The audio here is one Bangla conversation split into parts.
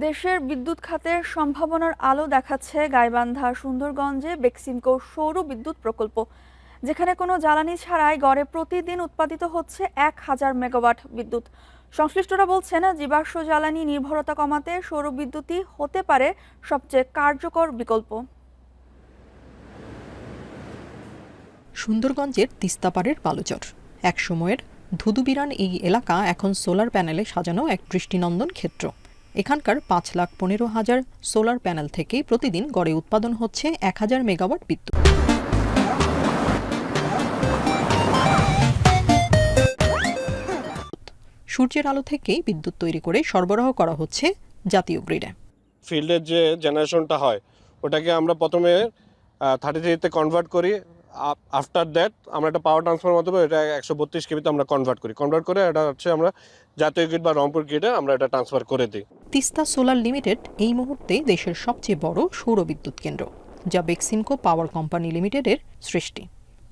দেশের বিদ্যুৎ খাতের সম্ভাবনার আলো দেখাচ্ছে গাইবান্ধা সুন্দরগঞ্জে বেক্সিমকো সৌর বিদ্যুৎ প্রকল্প, যেখানে কোনো জ্বালানি ছাড়াই গড়ে প্রতিদিন উৎপাদিত হচ্ছে 1000 মেগাওয়াট বিদ্যুৎ। সংশ্লিষ্টরা বলছেন, জীবাশ্ম জ্বালানি নির্ভরতা কমাতে সৌর বিদ্যুৎই হতে পারে সবচেয়ে কার্যকর বিকল্প। সুন্দরগঞ্জের তিস্তাপাড়ের বালুচর এক সময়ের ধুধুবিরান এই এলাকা এখন সোলার প্যানেলে সাজানো এক দৃষ্টিনন্দন ক্ষেত্র। এখানকার 5,15,000 সোলার প্যানেল থেকে প্রতিদিন গড়ে উৎপাদন হচ্ছে 1000 মেগাওয়াট বিদ্যুৎ। সূর্যের আলো থেকেই বিদ্যুৎ তৈরি করে সরবরাহ করা হচ্ছে জাতীয় গ্রিডে। ফিল্ডের যে জেনারেশনটা হয় ওটাকে আমরা প্রথমে 33-তে কনভার্ট করি। আফটার দ্যাট আমরা একটা পাওয়ার ট্রান্সফার মাধ্যমে এটা 132 কেবিতে আমরা কনভার্ট করে এটা হচ্ছে আমরা জাতীয় গ্রিড বা রংপুর গ্রিডে আমরা এটা ট্রান্সফার করে দিই। তিস্তা সোলার লিমিটেড এই মুহূর্তে দেশের সবচেয়ে বড় সৌর বিদ্যুৎ কেন্দ্র, যা বেক্সিমকো পাওয়ার কোম্পানি লিমিটেডের সৃষ্টি।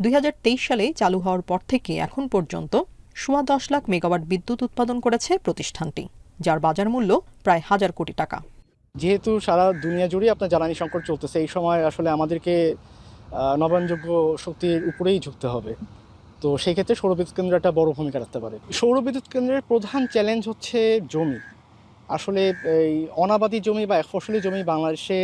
2023 সালে চালু হওয়ার পর থেকে এখন পর্যন্ত 10 লাখ মেগাওয়াট বিদ্যুৎ উৎপাদন করেছে প্রতিষ্ঠানটি, যার বাজার মূল্য প্রায় 1000 কোটি টাকা। যেহেতু সারা দুনিয়া জুড়ে আপনার জ্বালানি সংকট চলতেছে, এই সময় আসলে আমাদেরকে নবায়নযোগ্য শক্তির উপরেই ঝুঁকতে হবে। তো সেই ক্ষেত্রে সৌরবিদ্যুৎ কেন্দ্র একটা বড় ভূমিকা রাখতে পারে। সৌরবিদ্যুৎ কেন্দ্রের প্রধান চ্যালেঞ্জ হচ্ছে জমি। আসলে এই অনাবাদি জমি বা একফসলি জমি বাংলাদেশে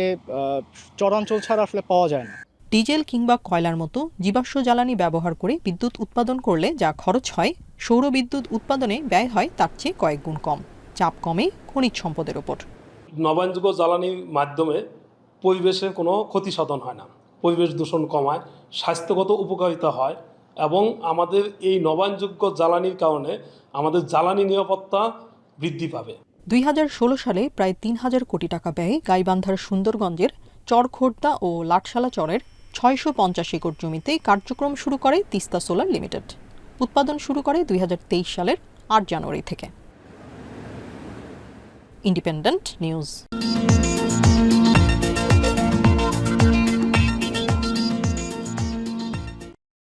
চরাঞ্চল ছাড়া আসলে পাওয়া যায় না। ডিজেল কিংবা কয়লার মতো জীবাশ্ম জ্বালানি ব্যবহার করে বিদ্যুৎ উৎপাদন করলে যা খরচ হয়, সৌর বিদ্যুৎ উৎপাদনে ব্যয় হয় তার চেয়ে কয়েক গুণ কম। চাপ কমে খনিজ সম্পদের ওপর। নবায়নযোগ্য জ্বালানির মাধ্যমে পরিবেশের কোনো ক্ষতি সাধন হয় না, পরিবেশ দূষণ কমায়, স্বাস্থ্যগত উপকারিতা হয় এবং আমাদের এই নবায়নযোগ্য জ্বালানির কারণে আমাদের জ্বালানি নিরাপত্তা বৃদ্ধি পাবে। 2016 সালে প্রায় 3000 কোটি টাকা ব্যয়ে গাইবান্ধার সুন্দরগঞ্জের চরখোর্দা ও লাটশালা চরের 650 একর জমিতে কার্যক্রম শুরু করে তিস্তা সোলার লিমিটেড। উৎপাদন শুরু করে 2023 সালের 8 জানুয়ারি থেকে। Independent news.